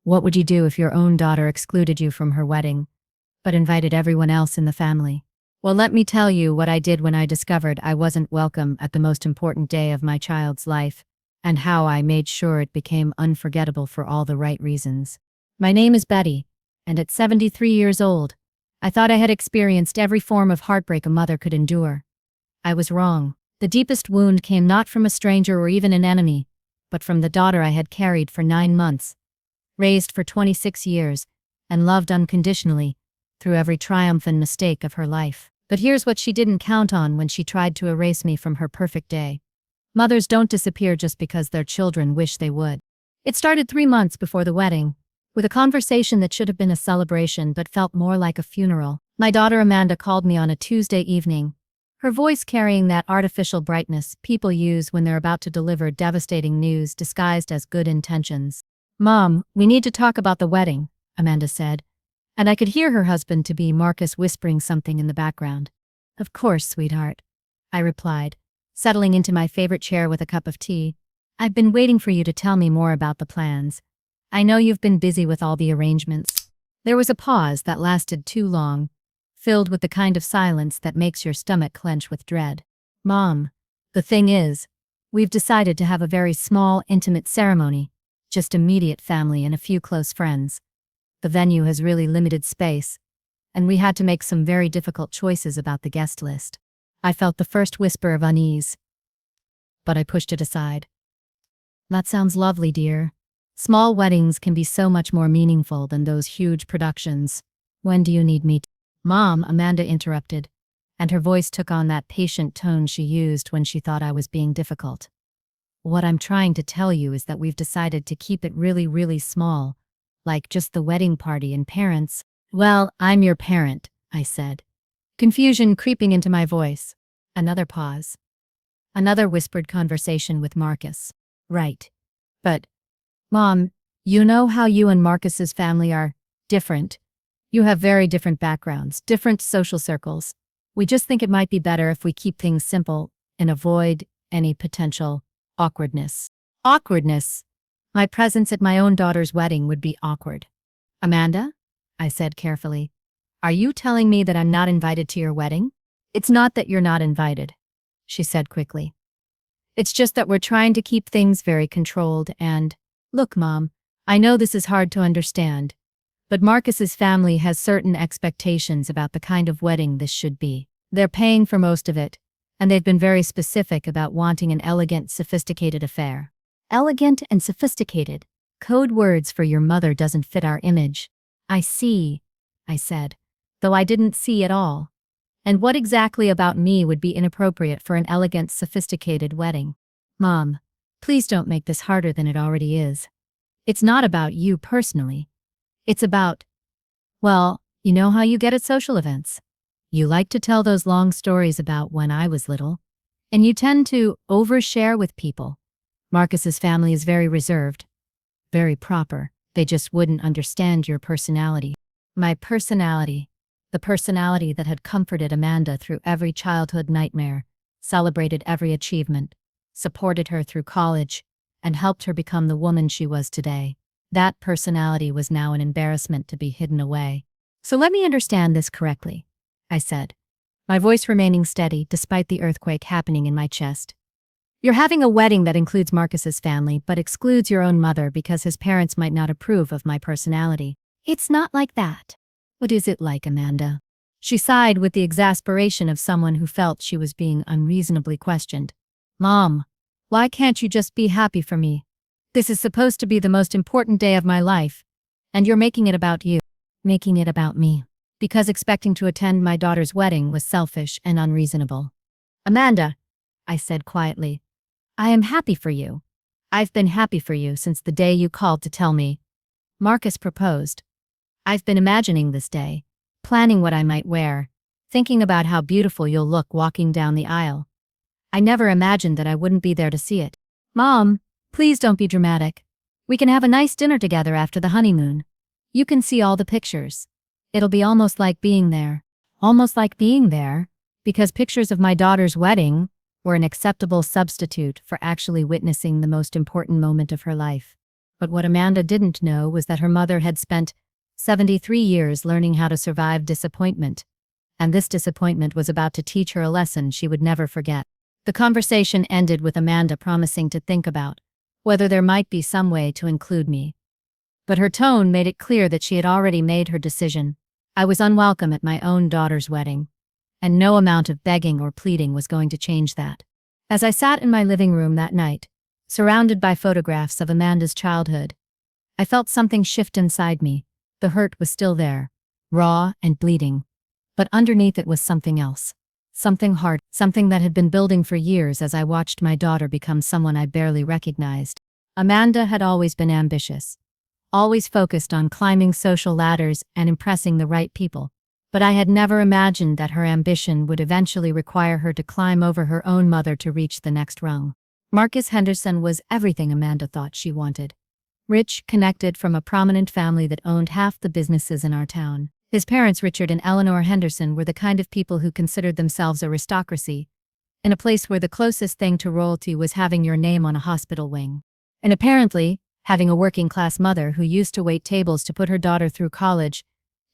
What would you do if your own daughter excluded you from her wedding, but invited everyone else in the family? Well, let me tell you what I did when I discovered I wasn't welcome at the most important day of my child's life, and how I made sure it became unforgettable for all the right reasons. My name is Betty, and at 73 years old, I thought I had experienced every form of heartbreak a mother could endure. I was wrong. The deepest wound came not from a stranger or even an enemy, but from the daughter I had carried for 9 months, raised for 26 years, and loved unconditionally through every triumph and mistake of her life. But here's what she didn't count on when she tried to erase me from her perfect day. Mothers don't disappear just because their children wish they would. It started 3 months before the wedding, with a conversation that should have been a celebration but felt more like a funeral. My daughter Amanda called me on a Tuesday evening, her voice carrying that artificial brightness people use when they're about to deliver devastating news disguised as good intentions. "Mom, we need to talk about the wedding," Amanda said, and I could hear her husband-to-be Marcus whispering something in the background. "Of course, sweetheart," I replied, settling into my favorite chair with a cup of tea. "I've been waiting for you to tell me more about the plans. I know you've been busy with all the arrangements." There was a pause that lasted too long, filled with the kind of silence that makes your stomach clench with dread. "Mom, the thing is, we've decided to have a very small, intimate ceremony, just immediate family and a few close friends. The venue has really limited space, and we had to make some very difficult choices about the guest list." I felt the first whisper of unease, but I pushed it aside. "That sounds lovely, dear. Small weddings can be so much more meaningful than those huge productions. When do you need me to—" "Mom," Amanda interrupted, and her voice took on that patient tone she used when she thought I was being difficult. "What I'm trying to tell you is that we've decided to keep it really, really small, like just the wedding party and parents." "Well, I'm your parent," I said, confusion creeping into my voice. Another pause. Another whispered conversation with Marcus. "Right. But, Mom, you know how you and Marcus's family are different. You have very different backgrounds, different social circles. We just think it might be better if we keep things simple and avoid any potential awkwardness." "Awkwardness? My presence at my own daughter's wedding would be awkward." "Amanda," I said carefully, "are you telling me that I'm not invited to your wedding?" "It's not that you're not invited," she said quickly. "It's just that we're trying to keep things very controlled and, look, Mom, I know this is hard to understand, but Marcus's family has certain expectations about the kind of wedding this should be. They're paying for most of it, and they've been very specific about wanting an elegant, sophisticated affair." "Elegant and sophisticated. Code words for your mother doesn't fit our image." "I see," I said, though I didn't see at all. "And what exactly about me would be inappropriate for an elegant, sophisticated wedding?" "Mom, please don't make this harder than it already is. It's not about you personally. It's about, well, you know how you get at social events. You like to tell those long stories about when I was little, and you tend to overshare with people. Marcus's family is very reserved, very proper. They just wouldn't understand your personality." My personality, the personality that had comforted Amanda through every childhood nightmare, celebrated every achievement, supported her through college, and helped her become the woman she was today. That personality was now an embarrassment to be hidden away. "So let me understand this correctly," I said, my voice remaining steady despite the earthquake happening in my chest. "You're having a wedding that includes Marcus's family but excludes your own mother because his parents might not approve of my personality." "It's not like that." "What is it like, Amanda?" She sighed with the exasperation of someone who felt she was being unreasonably questioned. "Mom, why can't you just be happy for me? This is supposed to be the most important day of my life, and you're making it about you." "Making it about me because expecting to attend my daughter's wedding was selfish and unreasonable." "Amanda," I said quietly, "I am happy for you. I've been happy for you since the day you called to tell me Marcus proposed. I've been imagining this day, planning what I might wear, thinking about how beautiful you'll look walking down the aisle. I never imagined that I wouldn't be there to see it." "Mom, please don't be dramatic. We can have a nice dinner together after the honeymoon. You can see all the pictures. It'll be almost like being there." Almost like being there, because pictures of my daughter's wedding were an acceptable substitute for actually witnessing the most important moment of her life. But what Amanda didn't know was that her mother had spent 73 years learning how to survive disappointment, and this disappointment was about to teach her a lesson she would never forget. The conversation ended with Amanda promising to think about whether there might be some way to include me. But her tone made it clear that she had already made her decision. I was unwelcome at my own daughter's wedding, and no amount of begging or pleading was going to change that. As I sat in my living room that night, surrounded by photographs of Amanda's childhood, I felt something shift inside me. The hurt was still there, raw and bleeding, but underneath it was something else. Something hard, something that had been building for years as I watched my daughter become someone I barely recognized. Amanda had always been ambitious, always focused on climbing social ladders and impressing the right people. But I had never imagined that her ambition would eventually require her to climb over her own mother to reach the next rung. Marcus Henderson was everything Amanda thought she wanted. Rich, connected, from a prominent family that owned half the businesses in our town. His parents, Richard and Eleanor Henderson, were the kind of people who considered themselves aristocracy, in a place where the closest thing to royalty was having your name on a hospital wing. And apparently, having a working-class mother who used to wait tables to put her daughter through college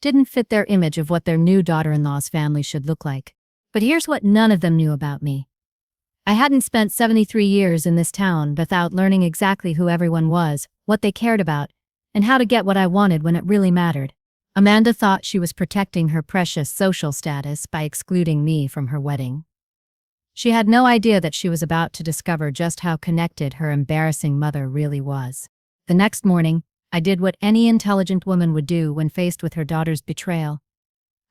didn't fit their image of what their new daughter-in-law's family should look like. But here's what none of them knew about me. I hadn't spent 73 years in this town without learning exactly who everyone was, what they cared about, and how to get what I wanted when it really mattered. Amanda thought she was protecting her precious social status by excluding me from her wedding. She had no idea that she was about to discover just how connected her embarrassing mother really was. The next morning, I did what any intelligent woman would do when faced with her daughter's betrayal.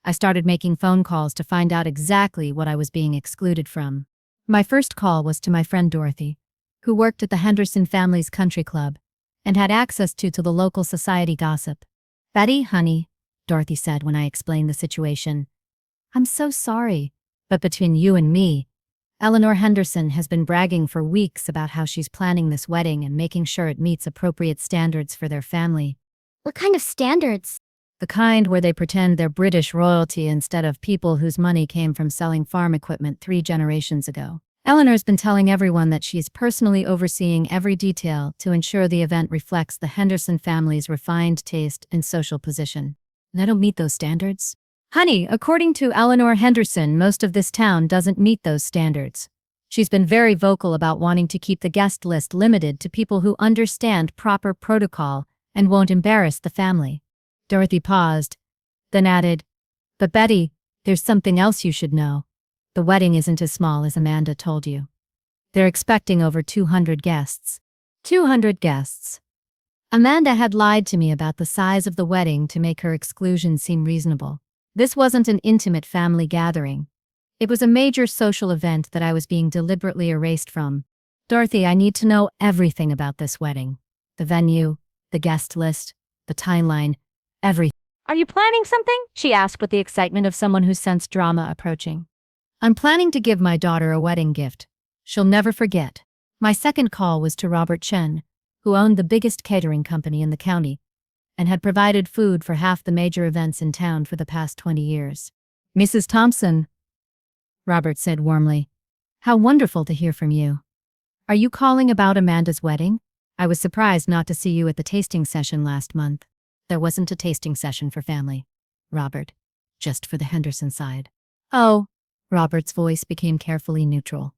I started making phone calls to find out exactly what I was being excluded from. My first call was to my friend Dorothy, who worked at the Henderson family's country club and had access to the local society gossip. "Betty, honey," Dorothy said when I explained the situation, "I'm so sorry, but between you and me, Eleanor Henderson has been bragging for weeks about how she's planning this wedding and making sure it meets appropriate standards for their family." What kind of standards? "The kind where they pretend they're British royalty instead of people whose money came from selling farm equipment 3 generations ago. Eleanor's been telling everyone that she's personally overseeing every detail to ensure the event reflects the Henderson family's refined taste and social position. And I don't meet those standards. Honey, according to Eleanor Henderson, most of this town doesn't meet those standards. She's been very vocal about wanting to keep the guest list limited to people who understand proper protocol and won't embarrass the family." Dorothy paused, then added, "But Betty, there's something else you should know. The wedding isn't as small as Amanda told you. They're expecting over 200 guests. 200 guests. Amanda had lied to me about the size of the wedding to make her exclusion seem reasonable. This wasn't an intimate family gathering. It was a major social event that I was being deliberately erased from. Dorothy, I need to know everything about this wedding. The venue, the guest list, the timeline, everything." "Are you planning something?" she asked with the excitement of someone who sensed drama approaching. "I'm planning to give my daughter a wedding gift she'll never forget." My second call was to Robert Chen, who owned the biggest catering company in the county and had provided food for half the major events in town for the past 20 years. "Mrs. Thompson," Robert said warmly, "how wonderful to hear from you. Are you calling about Amanda's wedding? I was surprised not to see you at the tasting session last month." "There wasn't a tasting session for family, Robert, just for the Henderson side." "Oh," Robert's voice became carefully neutral.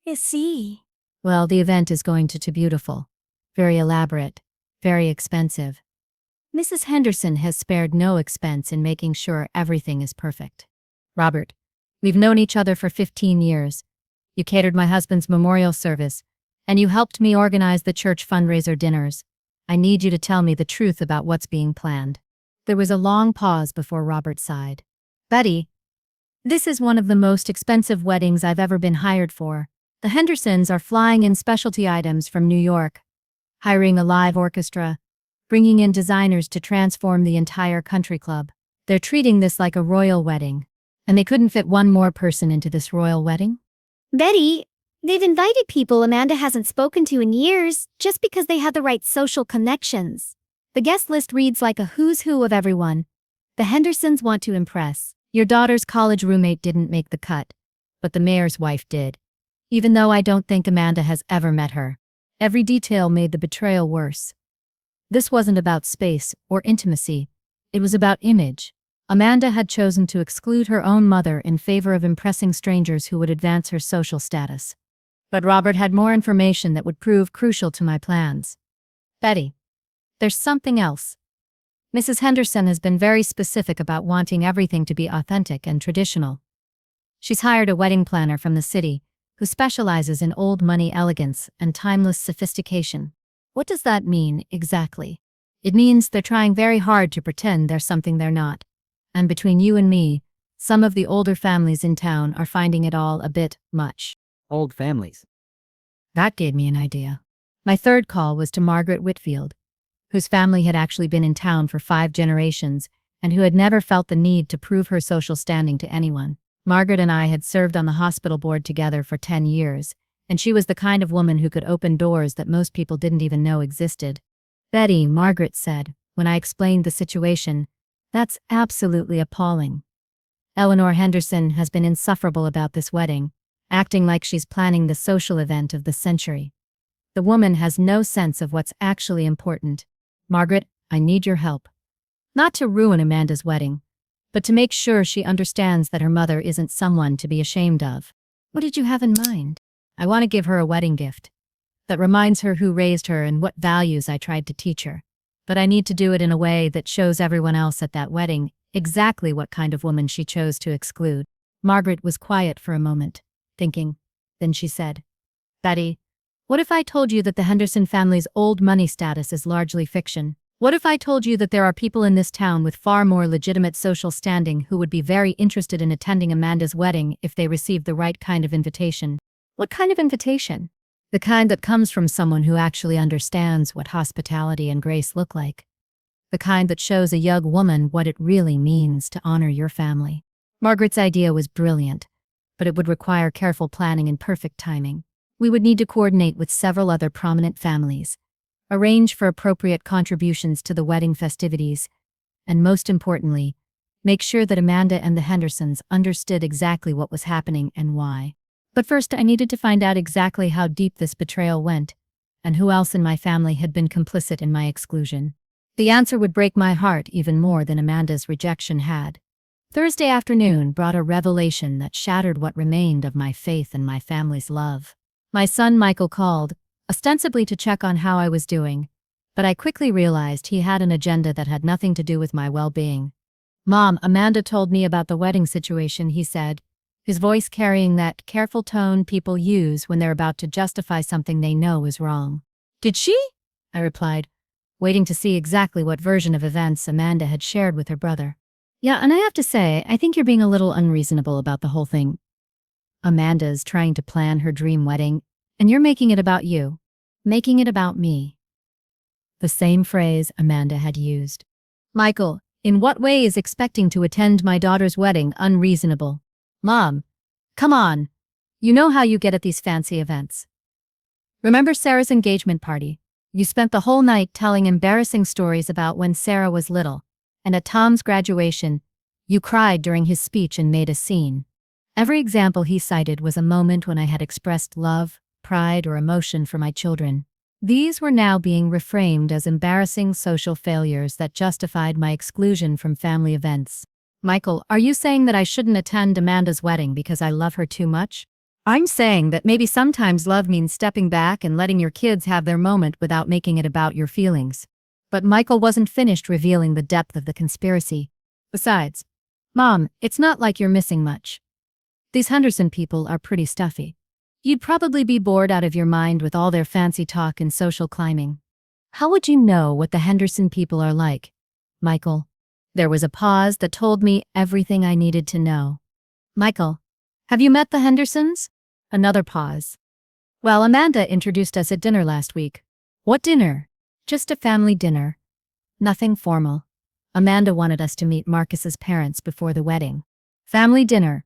I see. "Well, the event is going to be beautiful, very elaborate, very expensive. Mrs. Henderson has spared no expense in making sure everything is perfect. Robert, we've known each other for 15 years. You catered my husband's memorial service, and you helped me organize the church fundraiser dinners. I need you to tell me the truth about what's being planned." There was a long pause before Robert sighed. "Betty, this is one of the most expensive weddings I've ever been hired for. The Hendersons are flying in specialty items from New York, hiring a live orchestra, bringing in designers to transform the entire country club. They're treating this like a royal wedding, and they couldn't fit one more person into this royal wedding." Betty, they've invited people Amanda hasn't spoken to in years just because they had the right social connections. The guest list reads like a who's who of everyone. The Hendersons want to impress. Your daughter's college roommate didn't make the cut, but the mayor's wife did. Even though I don't think Amanda has ever met her. Every detail made the betrayal worse. This wasn't about space or intimacy. It was about image. Amanda had chosen to exclude her own mother in favor of impressing strangers who would advance her social status. But Robert had more information that would prove crucial to my plans. Betty, there's something else. Mrs. Henderson has been very specific about wanting everything to be authentic and traditional. She's hired a wedding planner from the city who specializes in old money elegance and timeless sophistication. What does that mean, exactly? It means they're trying very hard to pretend they're something they're not. And between you and me, some of the older families in town are finding it all a bit much. Old families. That gave me an idea. My third call was to Margaret Whitfield, whose family had actually been in town for 5 generations and who had never felt the need to prove her social standing to anyone. Margaret and I had served on the hospital board together for 10 years, and she was the kind of woman who could open doors that most people didn't even know existed. Betty, Margaret said, when I explained the situation, that's absolutely appalling. Eleanor Henderson has been insufferable about this wedding, acting like she's planning the social event of the century. The woman has no sense of what's actually important. Margaret, I need your help. Not to ruin Amanda's wedding, but to make sure she understands that her mother isn't someone to be ashamed of. What did you have in mind? I want to give her a wedding gift that reminds her who raised her and what values I tried to teach her. But I need to do it in a way that shows everyone else at that wedding exactly what kind of woman she chose to exclude. Margaret was quiet for a moment, thinking. Then she said, Betty, what if I told you that the Henderson family's old money status is largely fiction? What if I told you that there are people in this town with far more legitimate social standing who would be very interested in attending Amanda's wedding if they received the right kind of invitation? What kind of invitation? The kind that comes from someone who actually understands what hospitality and grace look like. The kind that shows a young woman what it really means to honor your family. Margaret's idea was brilliant, but it would require careful planning and perfect timing. We would need to coordinate with several other prominent families, arrange for appropriate contributions to the wedding festivities, and most importantly, make sure that Amanda and the Hendersons understood exactly what was happening and why. But first, I needed to find out exactly how deep this betrayal went, and who else in my family had been complicit in my exclusion. The answer would break my heart even more than Amanda's rejection had. Thursday afternoon brought a revelation that shattered what remained of my faith and my family's love. My son Michael called, ostensibly to check on how I was doing, but I quickly realized he had an agenda that had nothing to do with my well-being. Mom, Amanda told me about the wedding situation, he said, his voice carrying that careful tone people use when they're about to justify something they know is wrong. Did she? I replied, waiting to see exactly what version of events Amanda had shared with her brother. Yeah, and I have to say, I think you're being a little unreasonable about the whole thing. Amanda's trying to plan her dream wedding, and you're making it about you. Making it about me. The same phrase Amanda had used. Michael, in what way is expecting to attend my daughter's wedding unreasonable? Mom, come on. You know how you get at these fancy events. Remember Sarah's engagement party? You spent the whole night telling embarrassing stories about when Sarah was little, and at Tom's graduation, you cried during his speech and made a scene. Every example he cited was a moment when I had expressed love, pride, or emotion for my children. These were now being reframed as embarrassing social failures that justified my exclusion from family events. Michael, are you saying that I shouldn't attend Amanda's wedding because I love her too much? I'm saying that maybe sometimes love means stepping back and letting your kids have their moment without making it about your feelings. But Michael wasn't finished revealing the depth of the conspiracy. Besides, Mom, it's not like you're missing much. These Henderson people are pretty stuffy. You'd probably be bored out of your mind with all their fancy talk and social climbing. How would you know what the Henderson people are like, Michael? There was a pause that told me everything I needed to know. Michael, have you met the Hendersons? Another pause. Well, Amanda introduced us at dinner last week. What dinner? Just a family dinner. Nothing formal. Amanda wanted us to meet Marcus's parents before the wedding. Family dinner.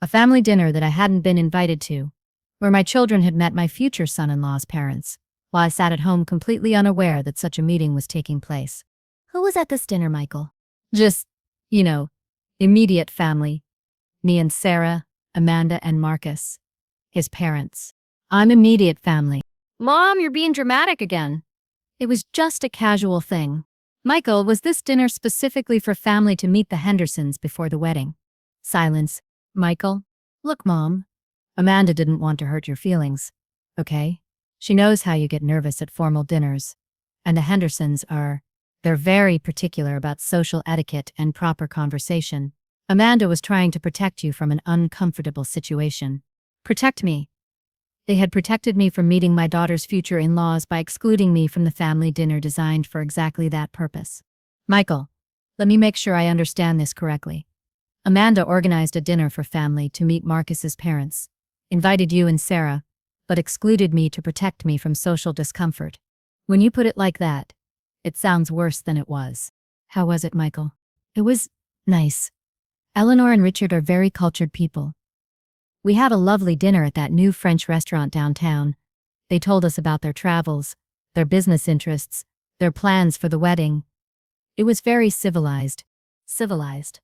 A family dinner that I hadn't been invited to, where my children had met my future son-in-law's parents, while I sat at home completely unaware that such a meeting was taking place. Who was at this dinner, Michael? Just, immediate family. Me and Sarah, Amanda and Marcus. His parents. I'm immediate family. Mom, you're being dramatic again. It was just a casual thing. Michael, was this dinner specifically for family to meet the Hendersons before the wedding? Silence. Michael? Look, Mom. Amanda didn't want to hurt your feelings. Okay? She knows how you get nervous at formal dinners. And the Hendersons they're very particular about social etiquette and proper conversation. Amanda was trying to protect you from an uncomfortable situation. Protect me. They had protected me from meeting my daughter's future in-laws by excluding me from the family dinner designed for exactly that purpose. Michael, let me make sure I understand this correctly. Amanda organized a dinner for family to meet Marcus's parents, invited you and Sarah, but excluded me to protect me from social discomfort. When you put it like that, it sounds worse than it was. How was it, Michael? It was nice. Eleanor and Richard are very cultured people. We had a lovely dinner at that new French restaurant downtown. They told us about their travels, their business interests, their plans for the wedding. It was very civilized. Civilized.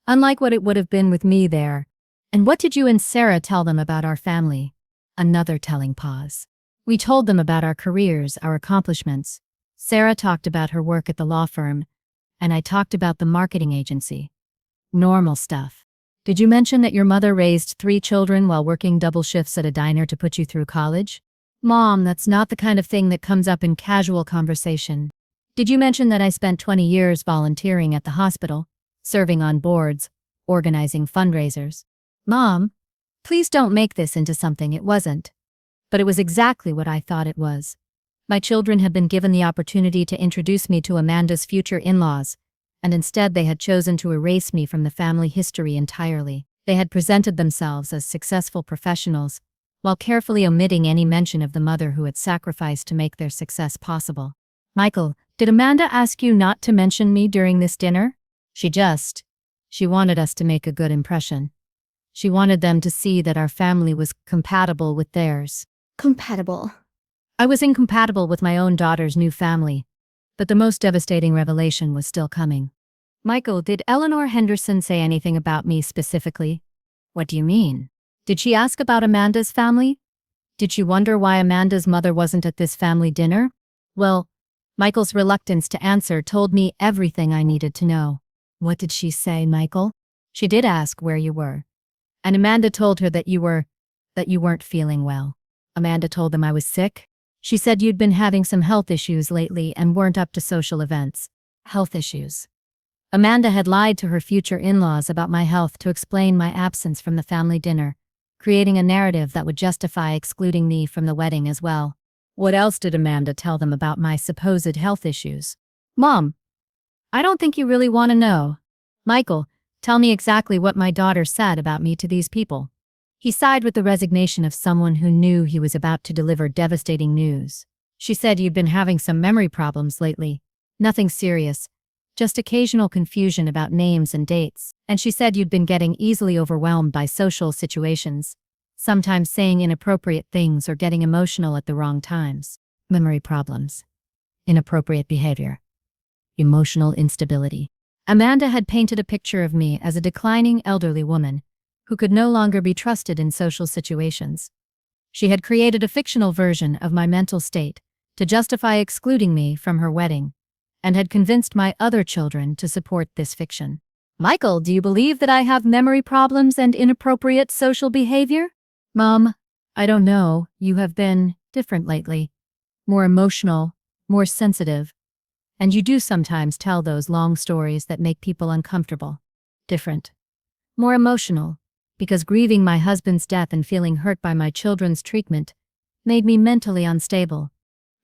Unlike what it would have been with me there. And what did you and Sarah tell them about our family? Another telling pause. We told them about our careers, our accomplishments. Sarah talked about her work at the law firm, and I talked about the marketing agency. Normal stuff. Did you mention that your mother raised 3 children while working double shifts at a diner to put you through college? Mom, that's not the kind of thing that comes up in casual conversation. Did you mention that I spent 20 years volunteering at the hospital, serving on boards, organizing fundraisers? Mom, please don't make this into something it wasn't. But it was exactly what I thought it was. My children had been given the opportunity to introduce me to Amanda's future in-laws, and instead they had chosen to erase me from the family history entirely. They had presented themselves as successful professionals, while carefully omitting any mention of the mother who had sacrificed to make their success possible. Michael, did Amanda ask you not to mention me during this dinner? She wanted us to make a good impression. She wanted them to see that our family was compatible with theirs. Compatible. I was incompatible with my own daughter's new family, but the most devastating revelation was still coming. Michael, did Eleanor Henderson say anything about me specifically? What do you mean? Did she ask about Amanda's family? Did she wonder why Amanda's mother wasn't at this family dinner? Well, Michael's reluctance to answer told me everything I needed to know. What did she say, Michael? She did ask where you were. And Amanda told her that you weren't feeling well. Amanda told them I was sick. She said you'd been having some health issues lately and weren't up to social events. Health issues. Amanda had lied to her future in-laws about my health to explain my absence from the family dinner, creating a narrative that would justify excluding me from the wedding as well. What else did Amanda tell them about my supposed health issues? Mom, I don't think you really want to know. Michael, tell me exactly what my daughter said about me to these people. He sighed with the resignation of someone who knew he was about to deliver devastating news. She said you'd been having some memory problems lately. Nothing serious, just occasional confusion about names and dates. And she said you'd been getting easily overwhelmed by social situations, sometimes saying inappropriate things or getting emotional at the wrong times. Memory problems. Inappropriate behavior. Emotional instability. Amanda had painted a picture of me as a declining elderly woman who could no longer be trusted in social situations. She had created a fictional version of my mental state to justify excluding me from her wedding, and had convinced my other children to support this fiction. Michael, do you believe that I have memory problems and inappropriate social behavior? Mom, I don't know. You have been different lately. More emotional, more sensitive. And you do sometimes tell those long stories that make people uncomfortable. Different. More emotional. Because grieving my husband's death and feeling hurt by my children's treatment made me mentally unstable.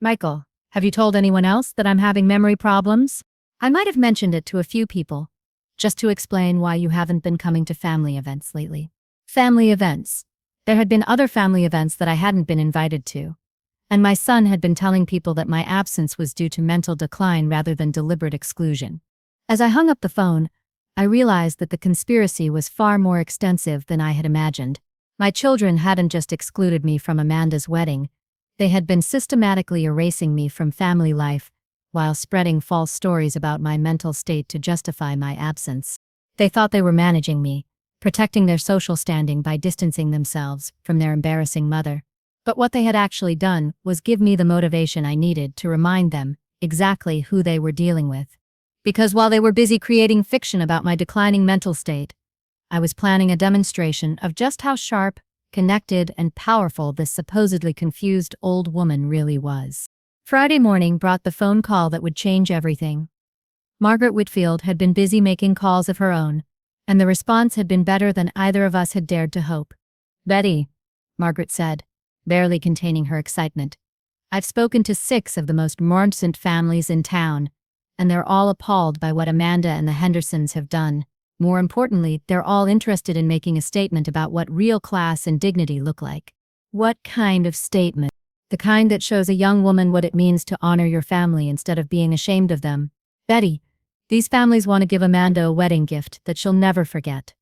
Michael, have you told anyone else that I'm having memory problems? I might have mentioned it to a few people, just to explain why you haven't been coming to family events lately. Family events. There had been other family events that I hadn't been invited to, and my son had been telling people that my absence was due to mental decline rather than deliberate exclusion. As I hung up the phone, I realized that the conspiracy was far more extensive than I had imagined. My children hadn't just excluded me from Amanda's wedding, they had been systematically erasing me from family life while spreading false stories about my mental state to justify my absence. They thought they were managing me, protecting their social standing by distancing themselves from their embarrassing mother. But what they had actually done was give me the motivation I needed to remind them exactly who they were dealing with. Because while they were busy creating fiction about my declining mental state, I was planning a demonstration of just how sharp, connected, and powerful this supposedly confused old woman really was. Friday morning brought the phone call that would change everything. Margaret Whitfield had been busy making calls of her own, and the response had been better than either of us had dared to hope. "Betty," Margaret said, barely containing her excitement, "I've spoken to 6 of the most mormont families in town, and they're all appalled by what Amanda and the Hendersons have done. More importantly, they're all interested in making a statement about what real class and dignity look like." "What kind of statement?" "The kind that shows a young woman what it means to honor your family instead of being ashamed of them. Betty, these families want to give Amanda a wedding gift that she'll never forget.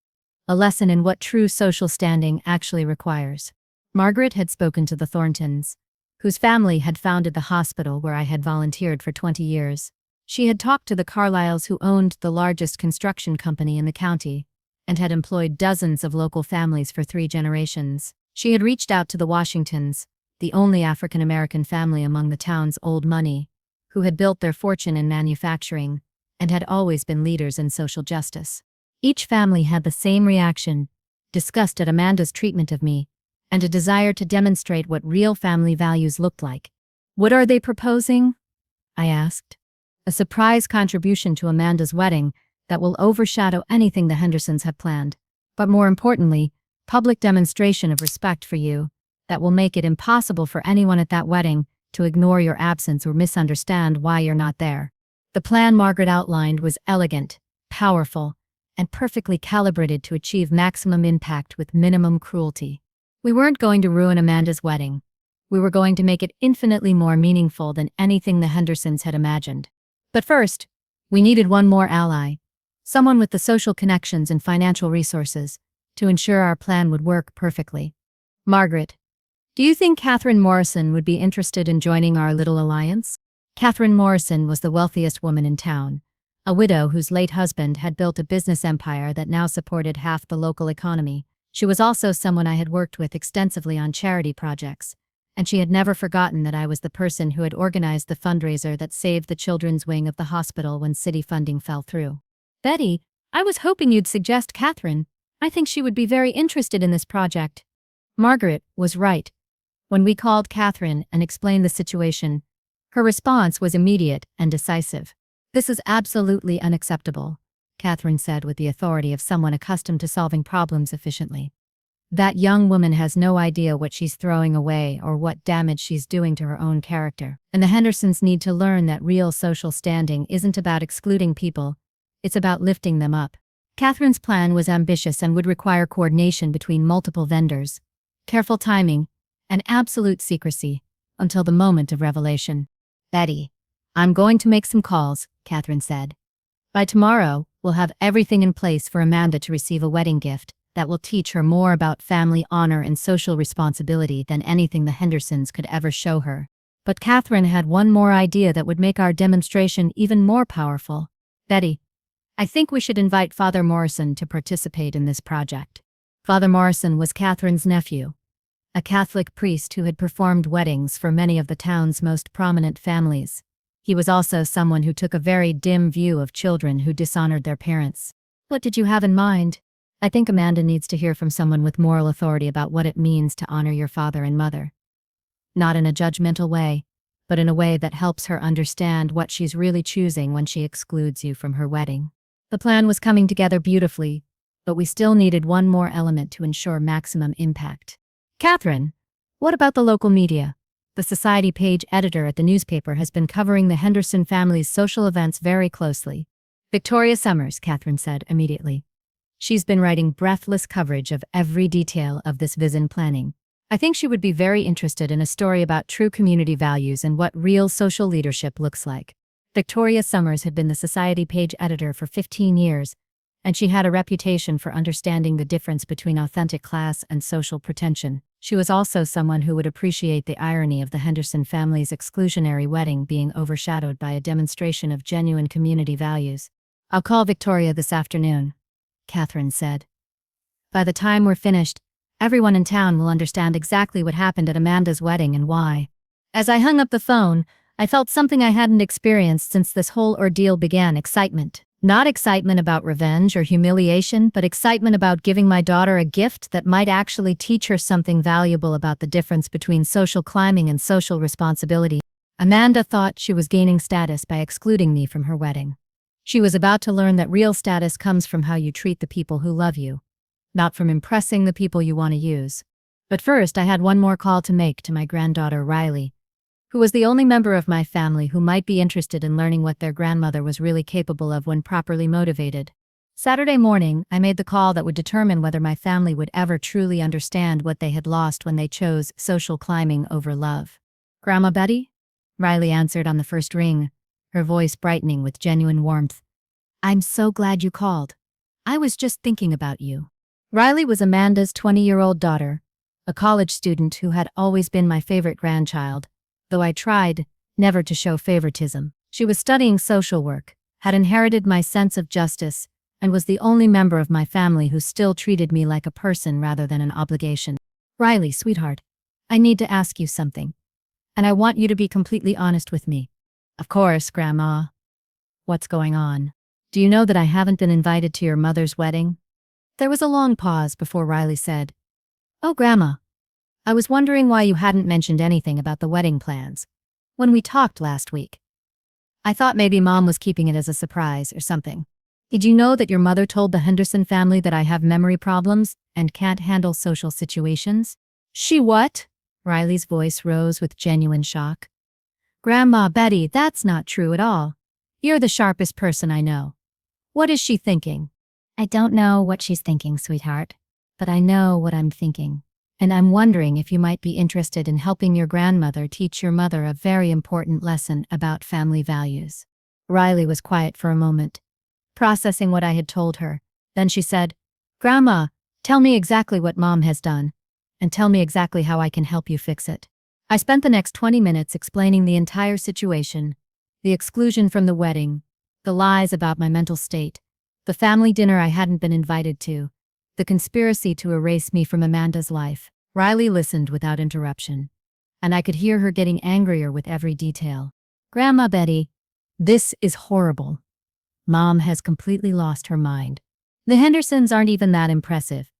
A lesson in what true social standing actually requires." Margaret had spoken to the Thorntons, whose family had founded the hospital where I had volunteered for 20 years. She had talked to the Carlyles, who owned the largest construction company in the county and had employed dozens of local families for 3 generations. She had reached out to the Washingtons, the only African-American family among the town's old money, who had built their fortune in manufacturing and had always been leaders in social justice. Each family had the same reaction: disgust at Amanda's treatment of me, and a desire to demonstrate what real family values looked like. "What are they proposing?" I asked. "A surprise contribution to Amanda's wedding that will overshadow anything the Hendersons have planned. But more importantly, public demonstration of respect for you that will make it impossible for anyone at that wedding to ignore your absence or misunderstand why you're not there." The plan Margaret outlined was elegant, powerful, and perfectly calibrated to achieve maximum impact with minimum cruelty. We weren't going to ruin Amanda's wedding. We were going to make it infinitely more meaningful than anything the Hendersons had imagined. But first, we needed one more ally, someone with the social connections and financial resources to ensure our plan would work perfectly. "Margaret, do you think Catherine Morrison would be interested in joining our little alliance?" Catherine Morrison was the wealthiest woman in town, a widow whose late husband had built a business empire that now supported half the local economy. She was also someone I had worked with extensively on charity projects, and she had never forgotten that I was the person who had organized the fundraiser that saved the children's wing of the hospital when city funding fell through. "Betty, I was hoping you'd suggest Catherine. I think she would be very interested in this project." Margaret was right. When we called Catherine and explained the situation, her response was immediate and decisive. "This is absolutely unacceptable," Catherine said with the authority of someone accustomed to solving problems efficiently. "That young woman has no idea what she's throwing away or what damage she's doing to her own character. And the Hendersons need to learn that real social standing isn't about excluding people, it's about lifting them up." Catherine's plan was ambitious and would require coordination between multiple vendors, careful timing, and absolute secrecy until the moment of revelation. "Betty, I'm going to make some calls," Catherine said. "By tomorrow, we'll have everything in place for Amanda to receive a wedding gift that will teach her more about family honor and social responsibility than anything the Hendersons could ever show her." But Catherine had one more idea that would make our demonstration even more powerful. "Betty, I think we should invite Father Morrison to participate in this project." Father Morrison was Catherine's nephew, a Catholic priest who had performed weddings for many of the town's most prominent families. He was also someone who took a very dim view of children who dishonored their parents. "What did you have in mind?" "I think Amanda needs to hear from someone with moral authority about what it means to honor your father and mother. Not in a judgmental way, but in a way that helps her understand what she's really choosing when she excludes you from her wedding." The plan was coming together beautifully, but we still needed one more element to ensure maximum impact. "Catherine, what about the local media? The society page editor at the newspaper has been covering the Henderson family's social events very closely." "Victoria Summers," Catherine said immediately. "She's been writing breathless coverage of every detail of this vision planning. I think she would be very interested in a story about true community values and what real social leadership looks like." Victoria Summers had been the society page editor for 15 years, and she had a reputation for understanding the difference between authentic class and social pretension. She was also someone who would appreciate the irony of the Henderson family's exclusionary wedding being overshadowed by a demonstration of genuine community values. "I'll call Victoria this afternoon," Catherine said. "By the time we're finished, Everyone in town will understand exactly what happened at Amanda's wedding and why. As I hung up the phone, I felt something I hadn't experienced since this whole ordeal began: excitement. Not excitement about revenge or humiliation, but excitement about giving my daughter a gift that might actually teach her something valuable about the difference between social climbing and social responsibility. Amanda thought she was gaining status by excluding me from her wedding. She was about to learn that real status comes from how you treat the people who love you, not from impressing the people you want to use. But first, I had one more call to make to my granddaughter Riley, who was the only member of my family who might be interested in learning what their grandmother was really capable of when properly motivated. Saturday morning, I made the call that would determine whether my family would ever truly understand what they had lost when they chose social climbing over love. "Grandma Betty?" Riley answered on the first ring, her voice brightening with genuine warmth. "I'm so glad you called. I was just thinking about you." Riley was Amanda's 20-year-old daughter, a college student who had always been my favorite grandchild, though I tried never to show favoritism. She was studying social work, had inherited my sense of justice, and was the only member of my family who still treated me like a person rather than an obligation. "Riley, sweetheart, I need to ask you something, and I want you to be completely honest with me." "Of course, Grandma." "What's going on? Do you know that I haven't been invited to your mother's wedding?" There was a long pause before Riley said, "Oh, Grandma, I was wondering why you hadn't mentioned anything about the wedding plans when we talked last week. I thought maybe Mom was keeping it as a surprise or something. Did you know that your mother told the Henderson family that I have memory problems and can't handle social situations?" "She what?" Riley's voice rose with genuine shock. "Grandma Betty, that's not true at all. You're the sharpest person I know. What is she thinking?" "I don't know what she's thinking, sweetheart, but I know what I'm thinking. And I'm wondering if you might be interested in helping your grandmother teach your mother a very important lesson about family values." Riley was quiet for a moment, processing what I had told her. Then she said, "Grandma, tell me exactly what Mom has done, and tell me exactly how I can help you fix it." I spent the next 20 minutes explaining the entire situation: the exclusion from the wedding, the lies about my mental state, the family dinner I hadn't been invited to, the conspiracy to erase me from Amanda's life. Riley listened without interruption, and I could hear her getting angrier with every detail. "Grandma Betty, this is horrible. Mom has completely lost her mind. The Hendersons aren't even that impressive.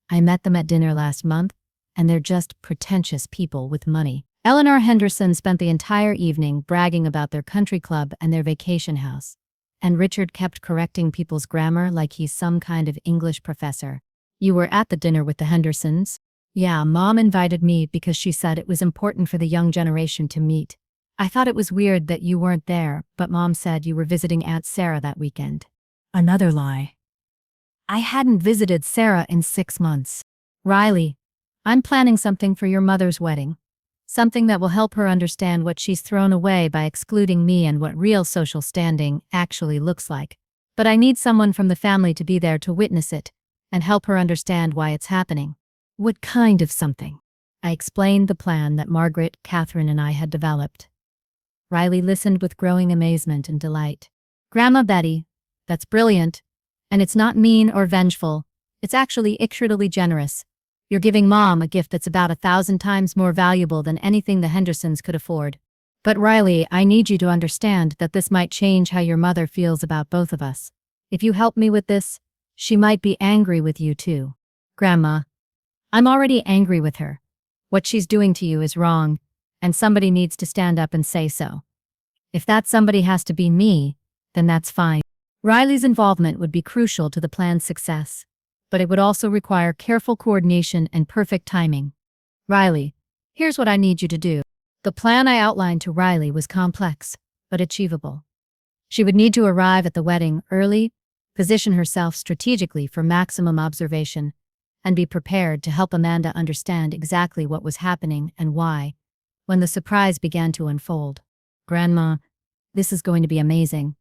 I met them at dinner last month, and they're just pretentious people with money." Eleanor Henderson spent the entire evening bragging about their country club and their vacation house, and Richard kept correcting people's grammar like he's some kind of English professor. "You were at the dinner with the Hendersons?" "Yeah, Mom invited me because she said it was important for the young generation to meet. I thought it was weird that you weren't there, but Mom said you were visiting Aunt Sarah that weekend." Another lie. I hadn't visited Sarah in 6 months. "Riley, I'm planning something for your mother's wedding. Something that will help her understand what she's thrown away by excluding me and what real social standing actually looks like. But I need someone from the family to be there to witness it and help her understand why it's happening." "What kind of something?" I explained the plan that Margaret, Catherine, and I had developed. Riley listened with growing amazement and delight. "Grandma Betty, that's brilliant. And it's not mean or vengeful. It's actually incredibly generous. You're giving Mom a gift that's about 1,000 times more valuable than anything the Hendersons could afford. But Riley, I need you to understand that this might change how your mother feels about both of us. If you help me with this, she might be angry with you too." "Grandma, I'm already angry with her. What she's doing to you is wrong, and somebody needs to stand up and say so. If that somebody has to be me, then that's fine." Riley's involvement would be crucial to the plan's success, but it would also require careful coordination and perfect timing. "Riley, here's what I need you to do." The plan I outlined to Riley was complex, but achievable. She would need to arrive at the wedding early, position herself strategically for maximum observation, and be prepared to help Amanda understand exactly what was happening and why, when the surprise began to unfold. "Grandma, this is going to be amazing.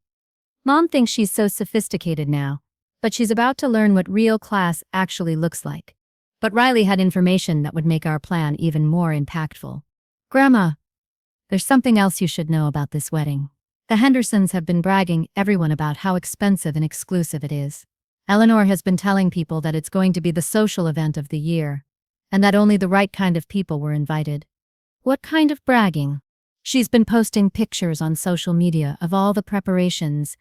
Mom thinks she's so sophisticated now, but she's about to learn what real class actually looks like." But Riley had information that would make our plan even more impactful. "Grandma, there's something else you should know about this wedding. The Hendersons have been bragging everyone about how expensive and exclusive it is. Eleanor has been telling people that it's going to be the social event of the year, and that only the right kind of people were invited. What kind of bragging? She's been posting pictures on social media of all the preparations,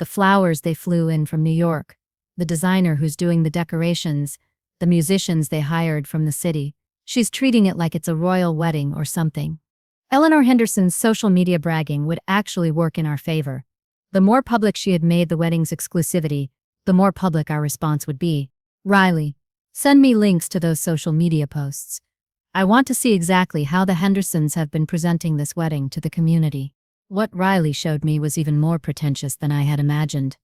the flowers they flew in from New York, the designer who's doing the decorations, the musicians they hired from the city. She's treating it like it's a royal wedding or something. Eleanor Henderson's social media bragging would actually work in our favor. The more public she had made the wedding's exclusivity, the more public our response would be. Riley, send me links to those social media posts. I want to see exactly how the Hendersons have been presenting this wedding to the community. What Riley showed me was even more pretentious than I had imagined.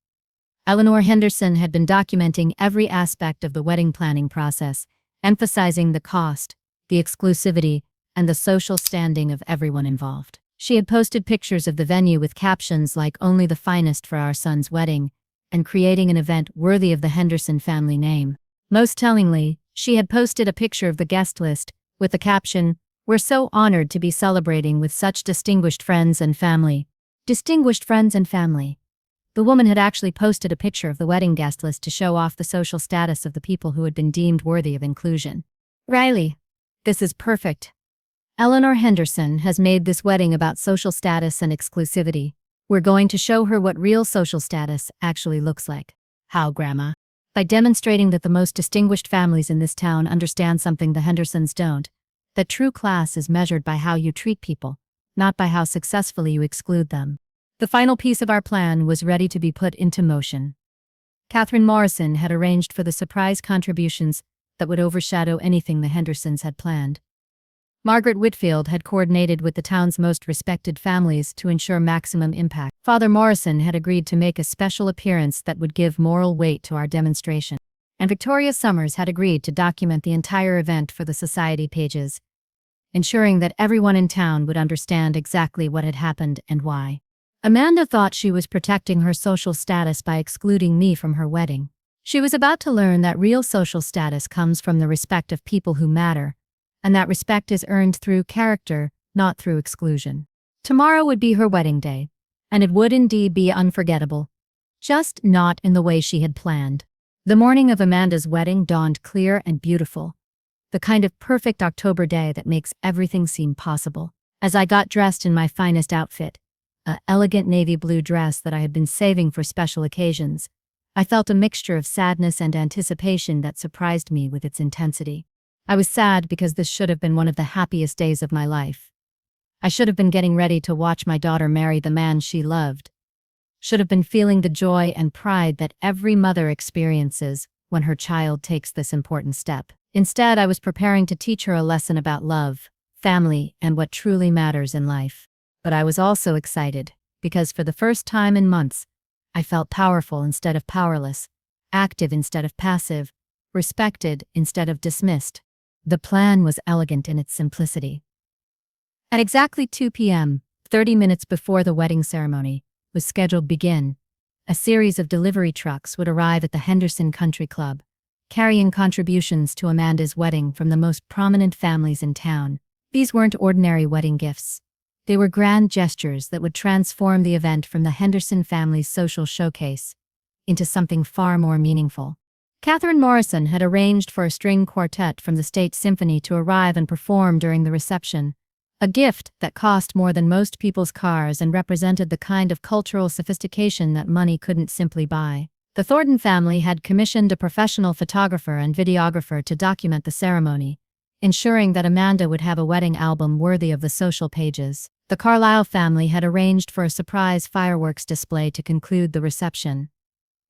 Eleanor Henderson had been documenting every aspect of the wedding planning process, emphasizing the cost, the exclusivity, and the social standing of everyone involved. She had posted pictures of the venue with captions like "Only the finest for our son's wedding," and creating an event worthy of the Henderson family name. Most tellingly, she had posted a picture of the guest list with the caption, "We're so honored to be celebrating with such distinguished friends and family." Distinguished friends and family. The woman had actually posted a picture of the wedding guest list to show off the social status of the people who had been deemed worthy of inclusion. Riley, this is perfect. Eleanor Henderson has made this wedding about social status and exclusivity. We're going to show her what real social status actually looks like. How, Grandma? By demonstrating that the most distinguished families in this town understand something the Hendersons don't, that true class is measured by how you treat people, not by how successfully you exclude them. The final piece of our plan was ready to be put into motion. Catherine Morrison had arranged for the surprise contributions that would overshadow anything the Hendersons had planned. Margaret Whitfield had coordinated with the town's most respected families to ensure maximum impact. Father Morrison had agreed to make a special appearance that would give moral weight to our demonstration. And Victoria Summers had agreed to document the entire event for the society pages, ensuring that everyone in town would understand exactly what had happened and why. Amanda thought she was protecting her social status by excluding me from her wedding. She was about to learn that real social status comes from the respect of people who matter, and that respect is earned through character, not through exclusion. Tomorrow would be her wedding day, and it would indeed be unforgettable, just not in the way she had planned. The morning of Amanda's wedding dawned clear and beautiful, the kind of perfect October day that makes everything seem possible. As I got dressed in my finest outfit, an elegant navy blue dress that I had been saving for special occasions, I felt a mixture of sadness and anticipation that surprised me with its intensity. I was sad because this should have been one of the happiest days of my life. I should have been getting ready to watch my daughter marry the man she loved. Should have been feeling the joy and pride that every mother experiences when her child takes this important step. Instead, I was preparing to teach her a lesson about love, family, and what truly matters in life. But I was also excited, because for the first time in months, I felt powerful instead of powerless, active instead of passive, respected instead of dismissed. The plan was elegant in its simplicity. At exactly 2 p.m., 30 minutes before the wedding ceremony was scheduled to begin, a series of delivery trucks would arrive at the Henderson Country Club, carrying contributions to Amanda's wedding from the most prominent families in town. These weren't ordinary wedding gifts. They were grand gestures that would transform the event from the Henderson family's social showcase into something far more meaningful. Catherine Morrison had arranged for a string quartet from the State Symphony to arrive and perform during the reception, a gift that cost more than most people's cars and represented the kind of cultural sophistication that money couldn't simply buy. The Thornton family had commissioned a professional photographer and videographer to document the ceremony, ensuring that Amanda would have a wedding album worthy of the social pages. The Carlisle family had arranged for a surprise fireworks display to conclude the reception,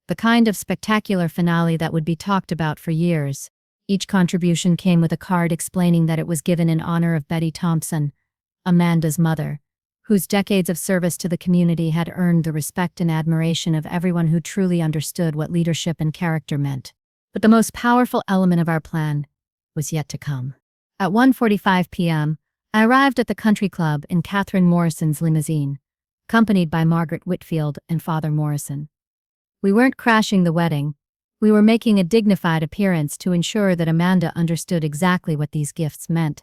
the kind of spectacular finale that would be talked about for years. Each contribution came with a card explaining that it was given in honor of Betty Thompson, Amanda's mother, whose decades of service to the community had earned the respect and admiration of everyone who truly understood what leadership and character meant. But the most powerful element of our plan was yet to come. At 1:45 p.m., I arrived at the country club in Catherine Morrison's limousine, accompanied by Margaret Whitfield and Father Morrison. We weren't crashing the wedding. We were making a dignified appearance to ensure that Amanda understood exactly what these gifts meant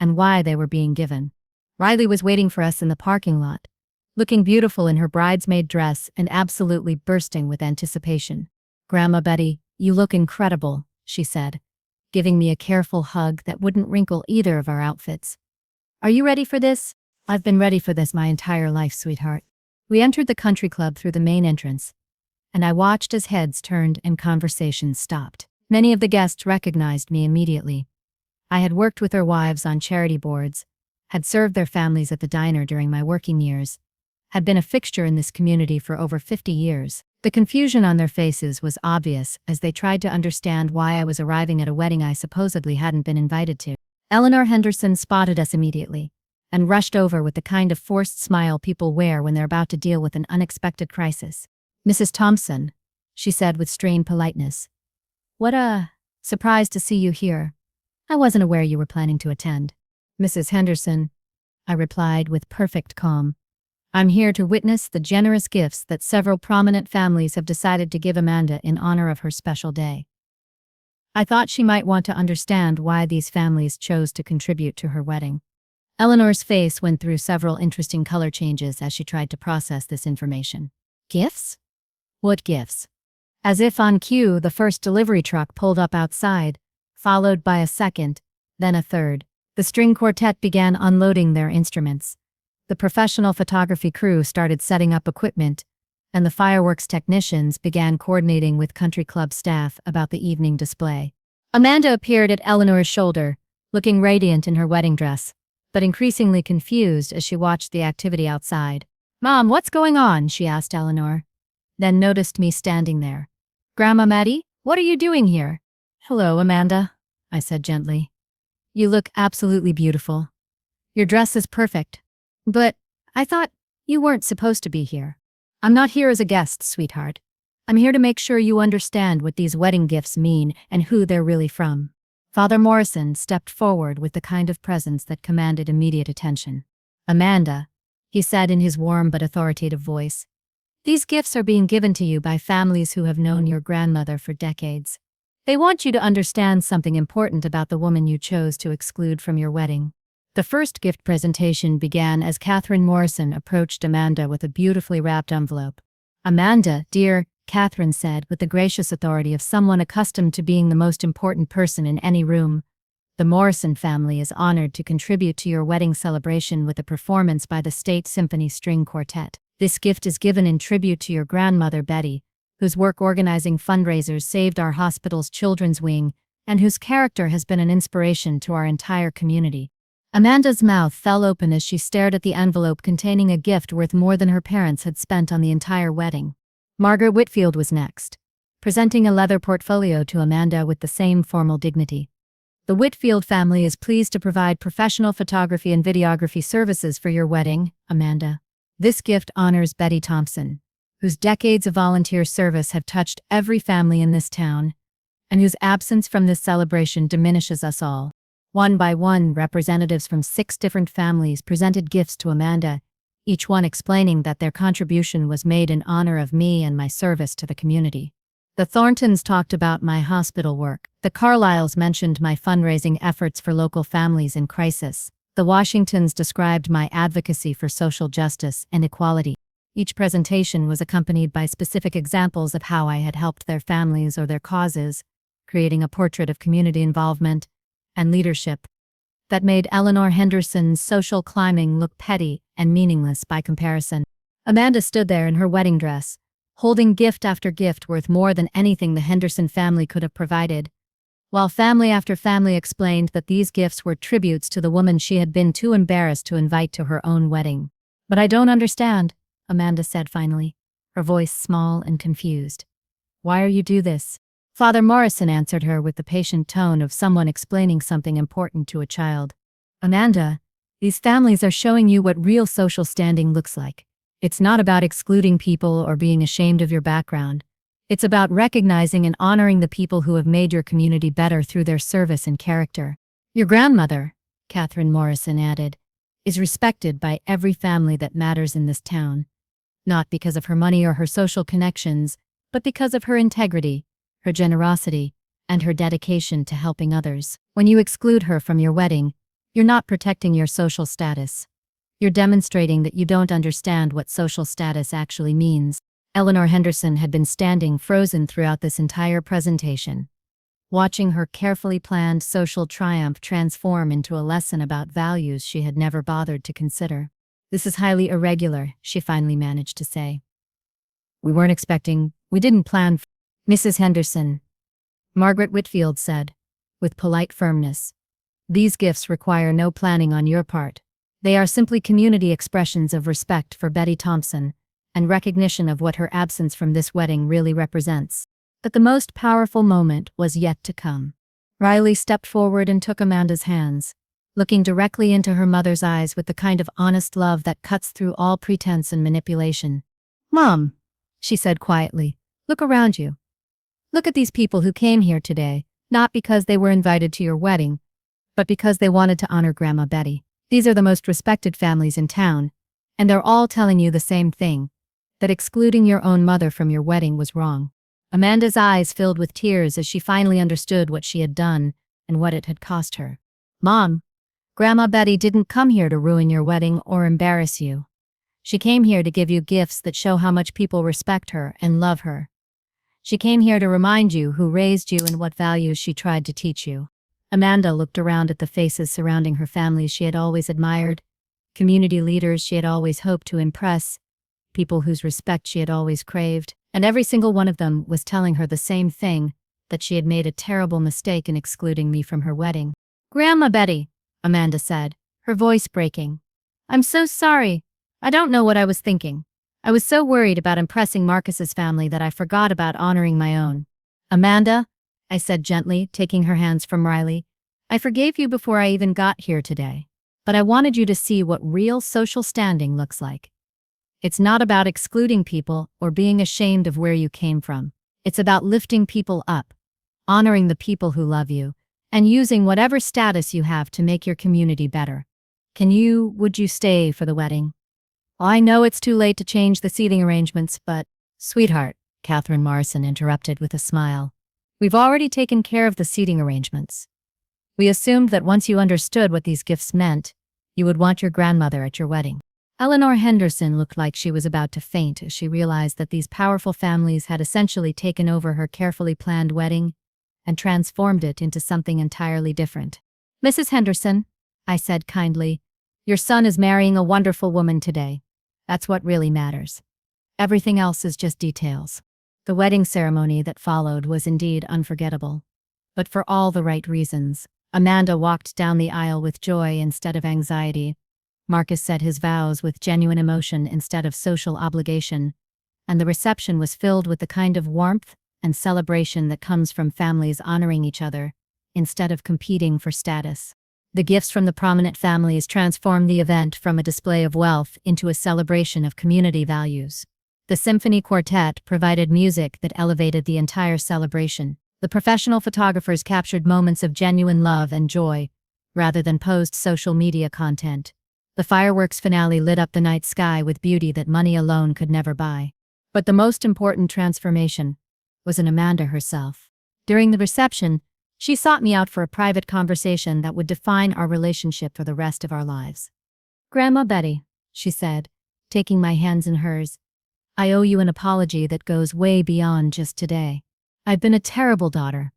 and why they were being given. Riley was waiting for us in the parking lot, looking beautiful in her bridesmaid dress and absolutely bursting with anticipation. "Grandma Betty, you look incredible," she said. giving me a careful hug that wouldn't wrinkle either of our outfits. "Are you ready for this?" "I've been ready for this my entire life, sweetheart." We entered the country club through the main entrance, and I watched as heads turned and conversations stopped. Many of the guests recognized me immediately. I had worked with their wives on charity boards, had served their families at the diner during my working years, had been a fixture in this community for over 50 years. The confusion on their faces was obvious as they tried to understand why I was arriving at a wedding I supposedly hadn't been invited to. Eleanor Henderson spotted us immediately and rushed over with the kind of forced smile people wear when they're about to deal with an unexpected crisis. "Mrs. Thompson," she said with strained politeness. "What a surprise to see you here. I wasn't aware you were planning to attend." "Mrs. Henderson," I replied with perfect calm, "I'm here to witness the generous gifts that several prominent families have decided to give Amanda in honor of her special day." I thought she might want to understand why these families chose to contribute to her wedding. Eleanor's face went through several interesting color changes as she tried to process this information. "Gifts? What gifts?" As if on cue, the first delivery truck pulled up outside, followed by a second, then a third. The string quartet began unloading their instruments. The professional photography crew started setting up equipment, and the fireworks technicians began coordinating with country club staff about the evening display. Amanda appeared at Eleanor's shoulder, looking radiant in her wedding dress, but increasingly confused as she watched the activity outside. "Mom, what's going on?" she asked Eleanor, then noticed me standing there. "Grandma Maddie, what are you doing here?" "Hello, Amanda," I said gently. "You look absolutely beautiful. Your dress is perfect. But I thought you weren't supposed to be here." "I'm not here as a guest, sweetheart. I'm here to make sure you understand what these wedding gifts mean and who they're really from." Father Morrison stepped forward with the kind of presence that commanded immediate attention. "Amanda," he said in his warm but authoritative voice, "these gifts are being given to you by families who have known your grandmother for decades. They want you to understand something important about the woman you chose to exclude from your wedding." The first gift presentation began as Catherine Morrison approached Amanda with a beautifully wrapped envelope. "Amanda, dear," Catherine said with the gracious authority of someone accustomed to being the most important person in any room, "the Morrison family is honored to contribute to your wedding celebration with a performance by the State Symphony String Quartet. This gift is given in tribute to your grandmother, Betty, whose work organizing fundraisers saved our hospital's children's wing and whose character has been an inspiration to our entire community." Amanda's mouth fell open as she stared at the envelope containing a gift worth more than her parents had spent on the entire wedding. Margaret Whitfield was next, presenting a leather portfolio to Amanda with the same formal dignity. "The Whitfield family is pleased to provide professional photography and videography services for your wedding, Amanda. This gift honors Betty Thompson, whose decades of volunteer service have touched every family in this town, and whose absence from this celebration diminishes us all." One by one, representatives from 6 different families presented gifts to Amanda, each one explaining that their contribution was made in honor of me and my service to the community. The Thorntons talked about my hospital work. The Carlyles mentioned my fundraising efforts for local families in crisis. The Washingtons described my advocacy for social justice and equality. Each presentation was accompanied by specific examples of how I had helped their families or their causes, creating a portrait of community involvement and leadership that made Eleanor Henderson's social climbing look petty and meaningless by comparison. Amanda stood there in her wedding dress, holding gift after gift worth more than anything the Henderson family could have provided, while family after family explained that these gifts were tributes to the woman she had been too embarrassed to invite to her own wedding. "But I don't understand," Amanda said finally, her voice small and confused. "Why are you do this?" Father Morrison answered her with the patient tone of someone explaining something important to a child. "Amanda, these families are showing you what real social standing looks like. It's not about excluding people or being ashamed of your background. It's about recognizing and honoring the people who have made your community better through their service and character. Your grandmother," Catherine Morrison added, "is respected by every family that matters in this town, not because of her money or her social connections, but because of her integrity, her generosity, and her dedication to helping others. When you exclude her from your wedding, you're not protecting your social status. You're demonstrating that you don't understand what social status actually means." Eleanor Henderson had been standing frozen throughout this entire presentation, watching her carefully planned social triumph transform into a lesson about values she had never bothered to consider. "This is highly irregular," she finally managed to say. We didn't plan for Mrs. Henderson," Margaret Whitfield said, with polite firmness. "These gifts require no planning on your part. They are simply community expressions of respect for Betty Thompson and recognition of what her absence from this wedding really represents." But the most powerful moment was yet to come. Riley stepped forward and took Amanda's hands, looking directly into her mother's eyes with the kind of honest love that cuts through all pretense and manipulation. "Mom," she said quietly, "look around you. Look at these people who came here today, not because they were invited to your wedding, but because they wanted to honor Grandma Betty. These are the most respected families in town, and they're all telling you the same thing, that excluding your own mother from your wedding was wrong." Amanda's eyes filled with tears as she finally understood what she had done and what it had cost her. "Mom, Grandma Betty didn't come here to ruin your wedding or embarrass you. She came here to give you gifts that show how much people respect her and love her. She came here to remind you who raised you and what values she tried to teach you." Amanda looked around at the faces surrounding her families she had always admired, community leaders she had always hoped to impress, people whose respect she had always craved, and every single one of them was telling her the same thing, that she had made a terrible mistake in excluding me from her wedding. "Grandma Betty," Amanda said, her voice breaking, "I'm so sorry. I don't know what I was thinking. I was so worried about impressing Marcus's family that I forgot about honoring my own." "Amanda," I said gently, taking her hands from Riley, "I forgave you before I even got here today, but I wanted you to see what real social standing looks like. It's not about excluding people or being ashamed of where you came from. It's about lifting people up, honoring the people who love you, and using whatever status you have to make your community better. Would you stay for the wedding?" "I know it's too late to change the seating arrangements, but—" "Sweetheart," Catherine Morrison interrupted with a smile, "we've already taken care of the seating arrangements. We assumed that once you understood what these gifts meant, you would want your grandmother at your wedding." Eleanor Henderson looked like she was about to faint as she realized that these powerful families had essentially taken over her carefully planned wedding and transformed it into something entirely different. "Mrs. Henderson," I said kindly, "your son is marrying a wonderful woman today. That's what really matters. Everything else is just details." The wedding ceremony that followed was indeed unforgettable. But for all the right reasons. Amanda walked down the aisle with joy instead of anxiety. Marcus said his vows with genuine emotion instead of social obligation, and the reception was filled with the kind of warmth and celebration that comes from families honoring each other instead of competing for status. The gifts from the prominent families transformed the event from a display of wealth into a celebration of community values. The symphony quartet provided music that elevated the entire celebration. The professional photographers captured moments of genuine love and joy, rather than posed social media content. The fireworks finale lit up the night sky with beauty that money alone could never buy. But the most important transformation was in Amanda herself. During the reception, she sought me out for a private conversation that would define our relationship for the rest of our lives. "Grandma Betty," she said, taking my hands in hers, "I owe you an apology that goes way beyond just today. I've been a terrible daughter.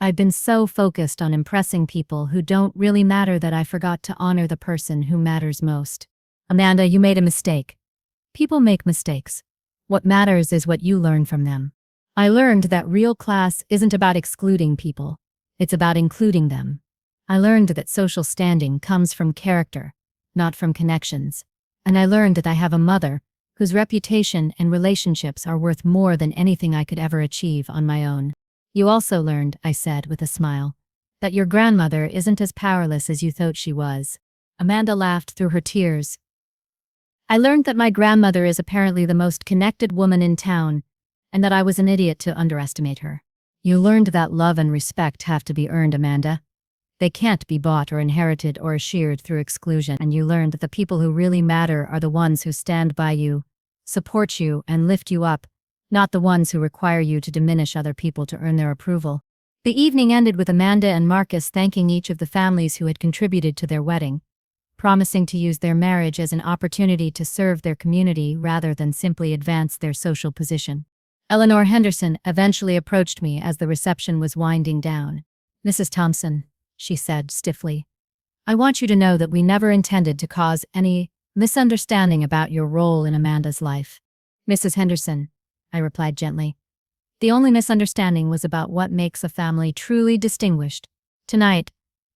I've been so focused on impressing people who don't really matter that I forgot to honor the person who matters most. Amanda, you made a mistake. People make mistakes. What matters is what you learn from them. I learned that real class isn't about excluding people. It's about including them. I learned that social standing comes from character, not from connections. And I learned that I have a mother whose reputation and relationships are worth more than anything I could ever achieve on my own. You also learned," I said with a smile, "that your grandmother isn't as powerless as you thought she was." Amanda laughed through her tears. "I learned that my grandmother is apparently the most connected woman in town, and that I was an idiot to underestimate her." "You learned that love and respect have to be earned, Amanda. They can't be bought or inherited or shared through exclusion. And you learned that the people who really matter are the ones who stand by you, support you, and lift you up, not the ones who require you to diminish other people to earn their approval." The evening ended with Amanda and Marcus thanking each of the families who had contributed to their wedding, promising to use their marriage as an opportunity to serve their community rather than simply advance their social position. Eleanor Henderson eventually approached me as the reception was winding down. "Mrs. Thompson," she said stiffly, "I want you to know that we never intended to cause any misunderstanding about your role in Amanda's life." "Mrs. Henderson," I replied gently, "the only misunderstanding was about what makes a family truly distinguished. Tonight,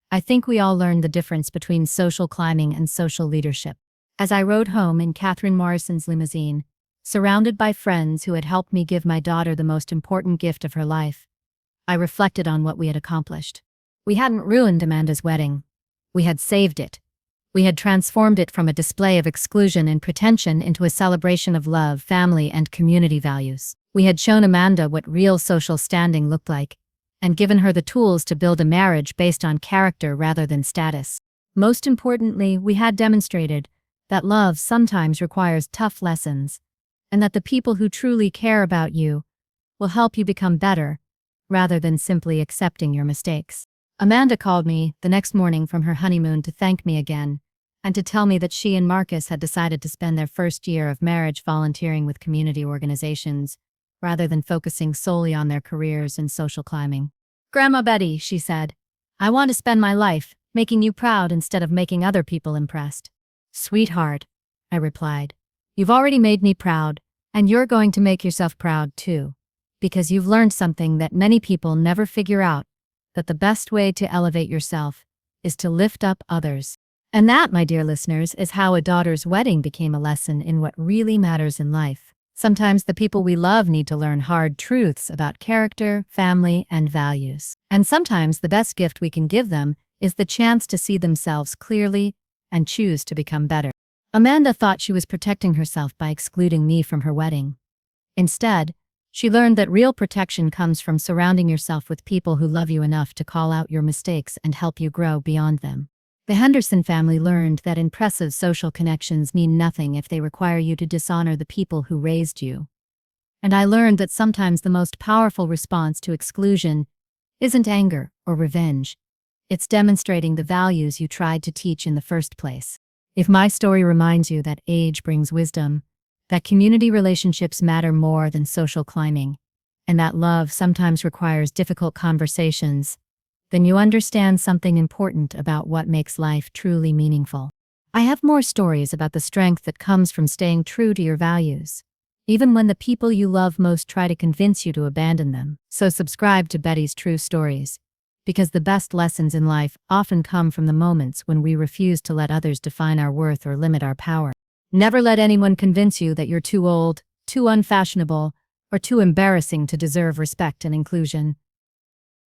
I think we all learned the difference between social climbing and social leadership." As I rode home in Catherine Morrison's limousine, surrounded by friends who had helped me give my daughter the most important gift of her life, I reflected on what we had accomplished. We hadn't ruined Amanda's wedding. We had saved it. We had transformed it from a display of exclusion and pretension into a celebration of love, family, and community values. We had shown Amanda what real social standing looked like, and given her the tools to build a marriage based on character rather than status. Most importantly, we had demonstrated that love sometimes requires tough lessons, and that the people who truly care about you will help you become better, rather than simply accepting your mistakes. Amanda called me the next morning from her honeymoon to thank me again, and to tell me that she and Marcus had decided to spend their first year of marriage volunteering with community organizations, rather than focusing solely on their careers in social climbing. "Grandma Betty," she said, "I want to spend my life making you proud instead of making other people impressed." "Sweetheart," I replied, "you've already made me proud, and you're going to make yourself proud too, because you've learned something that many people never figure out, that the best way to elevate yourself is to lift up others." And that, my dear listeners, is how a daughter's wedding became a lesson in what really matters in life. Sometimes the people we love need to learn hard truths about character, family, and values. And sometimes the best gift we can give them is the chance to see themselves clearly and choose to become better. Amanda thought she was protecting herself by excluding me from her wedding. Instead, she learned that real protection comes from surrounding yourself with people who love you enough to call out your mistakes and help you grow beyond them. The Henderson family learned that impressive social connections mean nothing if they require you to dishonor the people who raised you. And I learned that sometimes the most powerful response to exclusion isn't anger or revenge. It's demonstrating the values you tried to teach in the first place. If my story reminds you that age brings wisdom, that community relationships matter more than social climbing, and that love sometimes requires difficult conversations, then you understand something important about what makes life truly meaningful. I have more stories about the strength that comes from staying true to your values, even when the people you love most try to convince you to abandon them. So subscribe to Betty's True Stories, because the best lessons in life often come from the moments when we refuse to let others define our worth or limit our power. Never let anyone convince you that you're too old, too unfashionable, or too embarrassing to deserve respect and inclusion.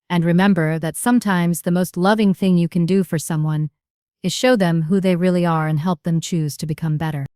And remember that sometimes the most loving thing you can do for someone is show them who they really are and help them choose to become better.